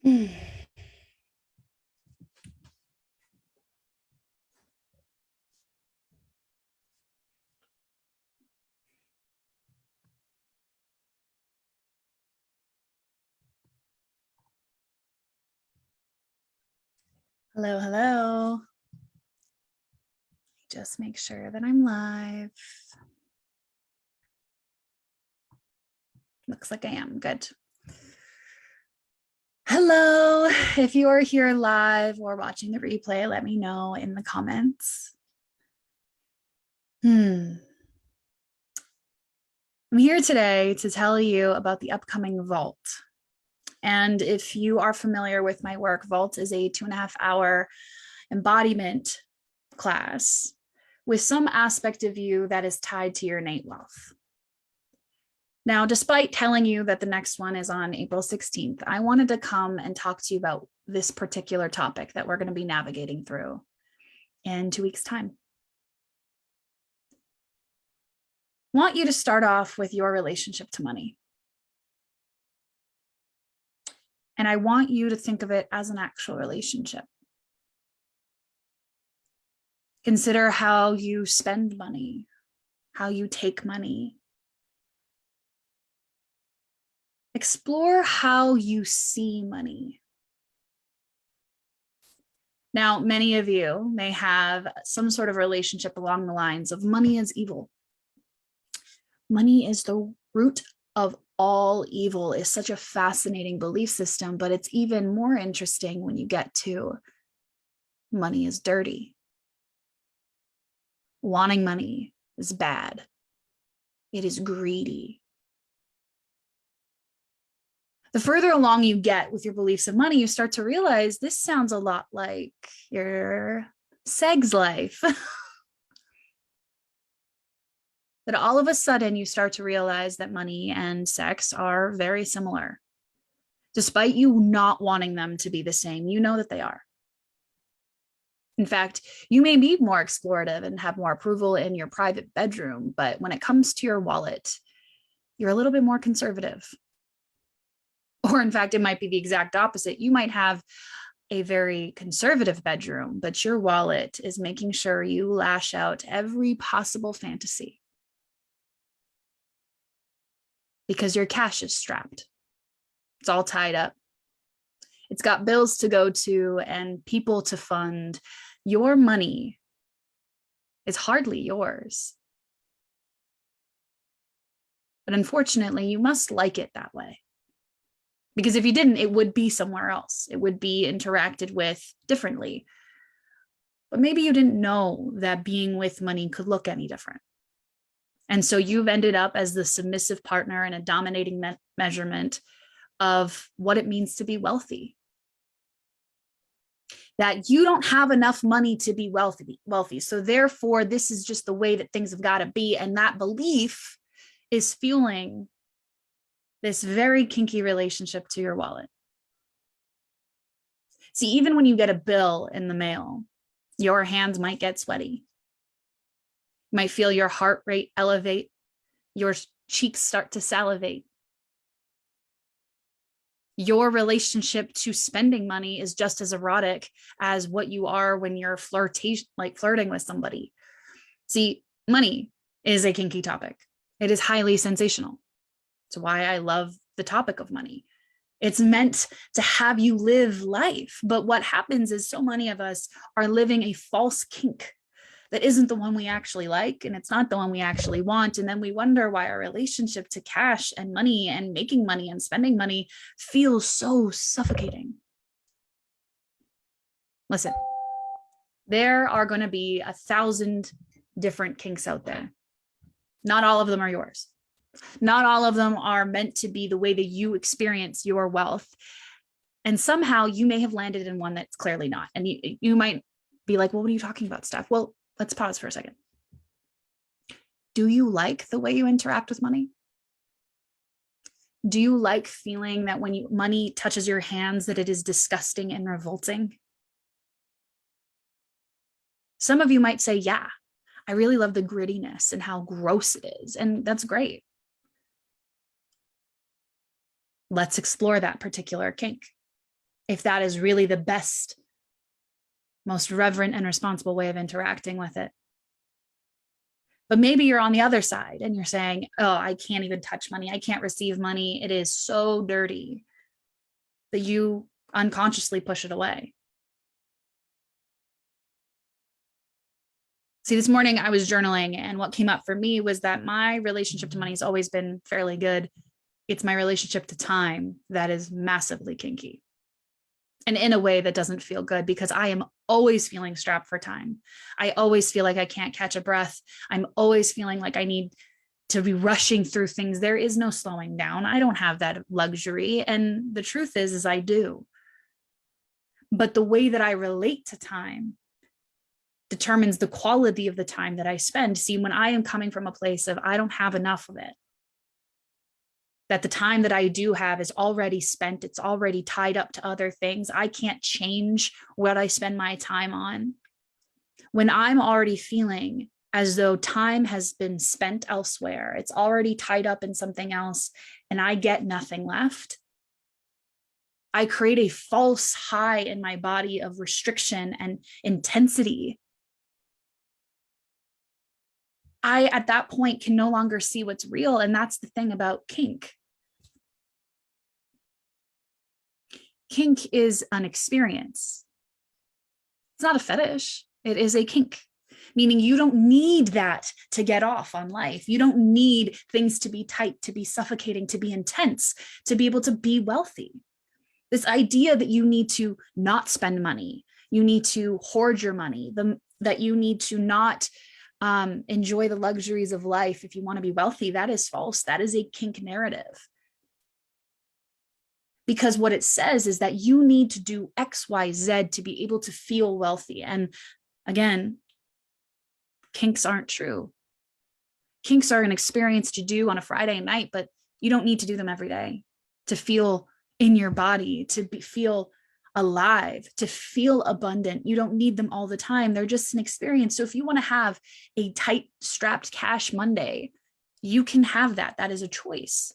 Hmm. Hello, hello. Just make sure that I'm live. Looks like I am. Good. Hello. If you are here live or watching the replay, let me know in the comments. I'm here today to tell you about the upcoming Vault. And if you are familiar with my work, Vault is a 2.5-hour embodiment class with some aspect of you that is tied to your innate wealth. Now, despite telling you that the next one is on April 16th, I wanted to come and talk to you about this particular topic that we're going to be navigating through in 2 weeks' time. I want you to start off with your relationship to money. And I want you to think of it as an actual relationship. Consider how you spend money, how you take money. Explore how you see money. Now, many of you may have some sort of relationship along the lines of money is evil. Money is the root of all evil is such a fascinating belief system, but it's even more interesting when you get to money is dirty. Wanting money is bad. It is greedy. The further along you get with your beliefs of money, you start to realize this sounds a lot like your sex life. That all of a sudden you start to realize that money and sex are very similar. Despite you not wanting them to be the same, you know that they are. In fact, you may be more explorative and have more approval in your private bedroom, but when it comes to your wallet, you're a little bit more conservative. Or in fact, it might be the exact opposite. You might have a very conservative bedroom, but your wallet is making sure you lash out every possible fantasy. Because your cash is strapped. It's all tied up. It's got bills to go to and people to fund. Your money is hardly yours. But unfortunately, you must like it that way. Because if you didn't, it would be somewhere else. It would be interacted with differently. But maybe you didn't know that being with money could look any different. And so you've ended up as the submissive partner in a dominating measurement of what it means to be wealthy. That you don't have enough money to be wealthy. So therefore, this is just the way that things have got to be. And that belief is fueling this very kinky relationship to your wallet. See, even when you get a bill in the mail, your hands might get sweaty. You might feel your heart rate elevate, your cheeks start to salivate. Your relationship to spending money is just as erotic as what you are when you're flirting with somebody. See, money is a kinky topic. It is highly sensational. It's why I love the topic of money. It's meant to have you live life. But what happens is so many of us are living a false kink that isn't the one we actually like, and it's not the one we actually want. And then we wonder why our relationship to cash and money and making money and spending money feels so suffocating. Listen, there are going to be 1,000 different kinks out there. Not all of them are yours. Not all of them are meant to be the way that you experience your wealth. And somehow you may have landed in one that's clearly not. And you might be like, well, what are you talking about, Steph? Well, let's pause for a second. Do you like the way you interact with money? Do you like feeling that when money touches your hands that it is disgusting and revolting? Some of you might say, yeah, I really love the grittiness and how gross it is. And that's great. Let's explore that particular kink. if that is really the best, most reverent and responsible way of interacting with it. But maybe you're on the other side and you're saying, oh, I can't even touch money. I can't receive money. It is so dirty that you unconsciously push it away. See, this morning I was journaling, and what came up for me was that my relationship to money has always been fairly good. It's my relationship to time that is massively kinky. And in a way that doesn't feel good, because I am always feeling strapped for time. I always feel like I can't catch a breath. I'm always feeling like I need to be rushing through things. There is no slowing down. I don't have that luxury. And the truth is I do. But the way that I relate to time determines the quality of the time that I spend. See, when I am coming from a place of I don't have enough of it, that the time that I do have is already spent, it's already tied up to other things. I can't change what I spend my time on. When I'm already feeling as though time has been spent elsewhere, it's already tied up in something else, and I get nothing left, I create a false high in my body of restriction and intensity. I, at that point, can no longer see what's real. And that's the thing about kink. Kink is an experience. It's not a fetish. It is a kink, meaning you don't need that to get off on life. You don't need things to be tight, to be suffocating, to be intense, to be able to be wealthy. This idea that you need to not spend money, you need to hoard your money, that you need to not enjoy the luxuries of life if you want to be wealthy, that is false. That is a kink narrative. Because what it says is that you need to do X, Y, Z to be able to feel wealthy. And again, kinks aren't true. Kinks are an experience to do on a Friday night, but you don't need to do them every day to feel in your body, to feel alive, to feel abundant. You don't need them all the time. They're just an experience. So if you want to have a tight strapped cash Monday, you can have that. That is a choice.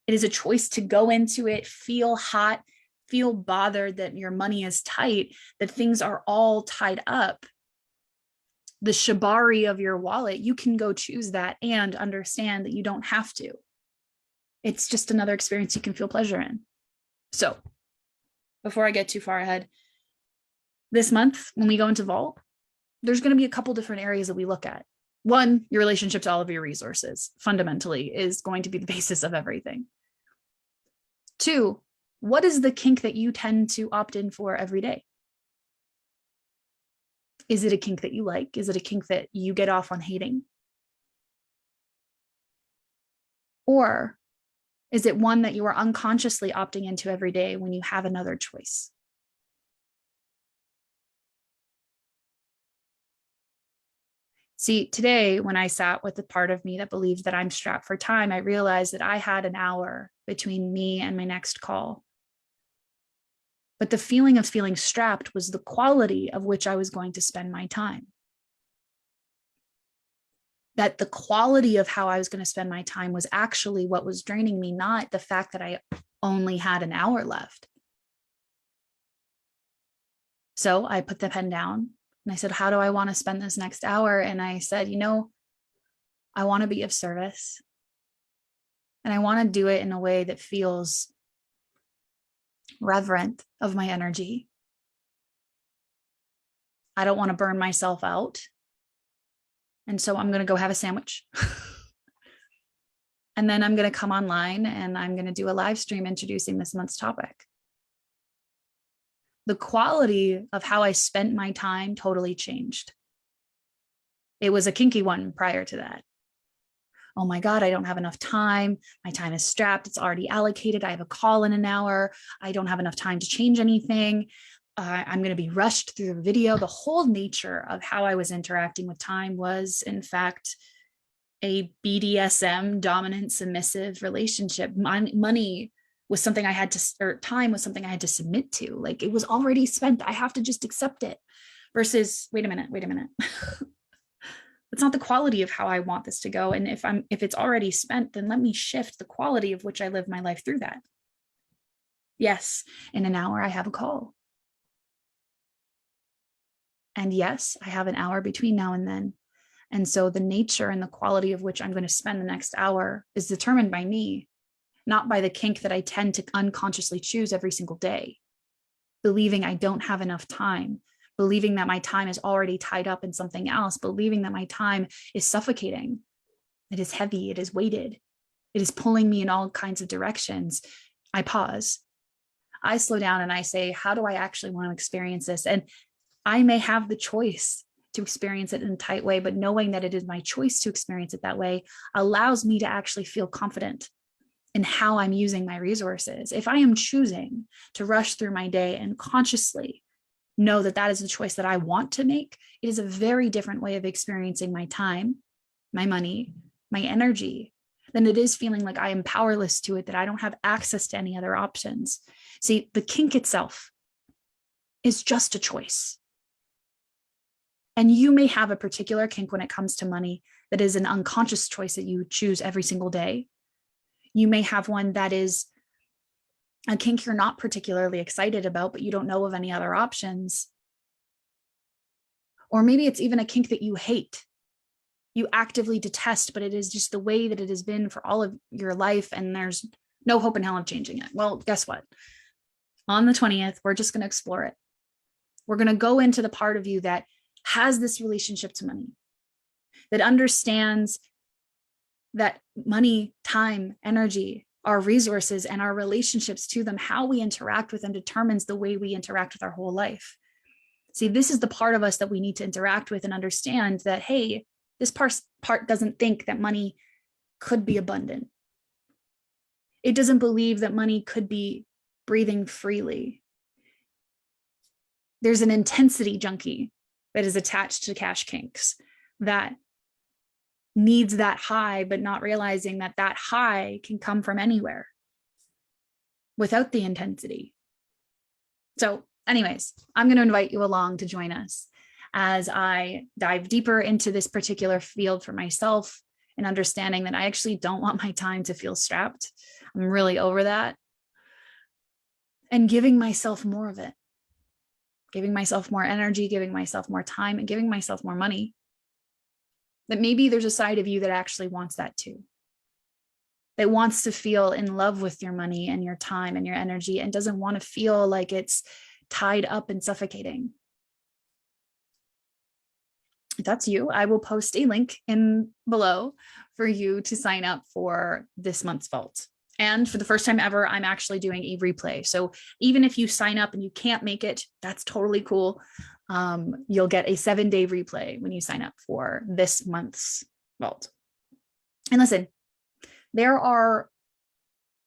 It is a choice to go into it, feel hot, feel bothered that your money is tight, that things are all tied up. The shibari of your wallet, you can go choose that and understand that you don't have to. It's just another experience you can feel pleasure in. So before I get too far ahead, this month, when we go into Vault, there's going to be a couple different areas that we look at. One, your relationship to all of your resources fundamentally is going to be the basis of everything. Two, what is the kink that you tend to opt in for every day? Is it a kink that you like? Is it a kink that you get off on hating? Or is it one that you are unconsciously opting into every day when you have another choice? See, today, when I sat with the part of me that believes that I'm strapped for time, I realized that I had an hour between me and my next call. But the feeling of feeling strapped was the quality of which I was going to spend my time. That the quality of how I was going to spend my time was actually what was draining me, not the fact that I only had an hour left. So I put the pen down and I said, how do I want to spend this next hour? And I said, I want to be of service. And I want to do it in a way that feels reverent of my energy. I don't want to burn myself out. And so I'm going to go have a sandwich. And then I'm going to come online and I'm going to do a live stream introducing this month's topic. The quality of how I spent my time totally changed. It was a kinky one prior to that. Oh my God, I don't have enough time. My time is strapped. It's already allocated. I have a call in an hour. I don't have enough time to change anything. I'm going to be rushed through the video. The whole nature of how I was interacting with time was, in fact, a BDSM, dominant, submissive relationship. Money was something I had to, or time was something I had to submit to. Like, it was already spent. I have to just accept it. Versus, wait a minute. It's not the quality of how I want this to go. And if it's already spent, then let me shift the quality of which I live my life through that. Yes, in an hour I have a call. And yes, I have an hour between now and then. And so the nature and the quality of which I'm going to spend the next hour is determined by me, not by the kink that I tend to unconsciously choose every single day, believing I don't have enough time, believing that my time is already tied up in something else, believing that my time is suffocating. It is heavy, it is weighted, it is pulling me in all kinds of directions. I pause. I slow down and I say, how do I actually want to experience this? And I may have the choice to experience it in a tight way, but knowing that it is my choice to experience it that way allows me to actually feel confident in how I'm using my resources. If I am choosing to rush through my day and consciously know that that is the choice that I want to make, it is a very different way of experiencing my time, my money, my energy, than it is feeling like I am powerless to it, that I don't have access to any other options. See, the kink itself is just a choice. And you may have a particular kink when it comes to money that is an unconscious choice that you choose every single day. You may have one that is a kink you're not particularly excited about, but you don't know of any other options. Or maybe it's even a kink that you hate, you actively detest, but it is just the way that it has been for all of your life, and there's no hope in hell of changing it. Well, guess what? On the 20th, we're just going to explore it. We're going to go into the part of you that has this relationship to money, that understands that money, time, energy, our resources, and our relationships to them, how we interact with them determines the way we interact with our whole life. See, this is the part of us that we need to interact with and understand that, hey, this part doesn't think that money could be abundant. It doesn't believe that money could be breathing freely. There's an intensity junkie that is attached to cash kinks that needs that high, but not realizing that that high can come from anywhere without the intensity. So anyways, I'm going to invite you along to join us as I dive deeper into this particular field for myself and understanding that I actually don't want my time to feel strapped. I'm really over that. And giving myself more of it, giving myself more energy, giving myself more time, and giving myself more money. That maybe there's a side of you that actually wants that too. That wants to feel in love with your money and your time and your energy and doesn't want to feel like it's tied up and suffocating. If that's you, I will post a link in below for you to sign up for this month's vault. And for the first time ever, I'm actually doing a replay. So even if you sign up and you can't make it, that's totally cool. You'll get a 7-day replay when you sign up for this month's vault. And listen, there are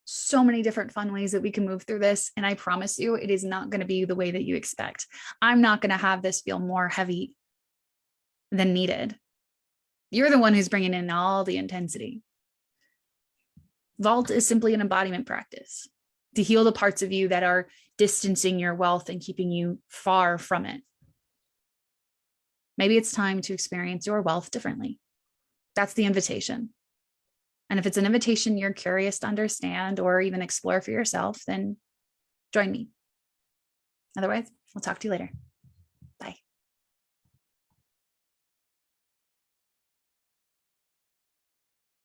so many different fun ways that we can move through this. And I promise you, it is not going to be the way that you expect. I'm not going to have this feel more heavy than needed. You're the one who's bringing in all the intensity. Vault is simply an embodiment practice to heal the parts of you that are distancing your wealth and keeping you far from it. Maybe it's time to experience your wealth differently. That's the invitation. And if it's an invitation you're curious to understand or even explore for yourself, then join me. Otherwise, I'll talk to you later. Bye.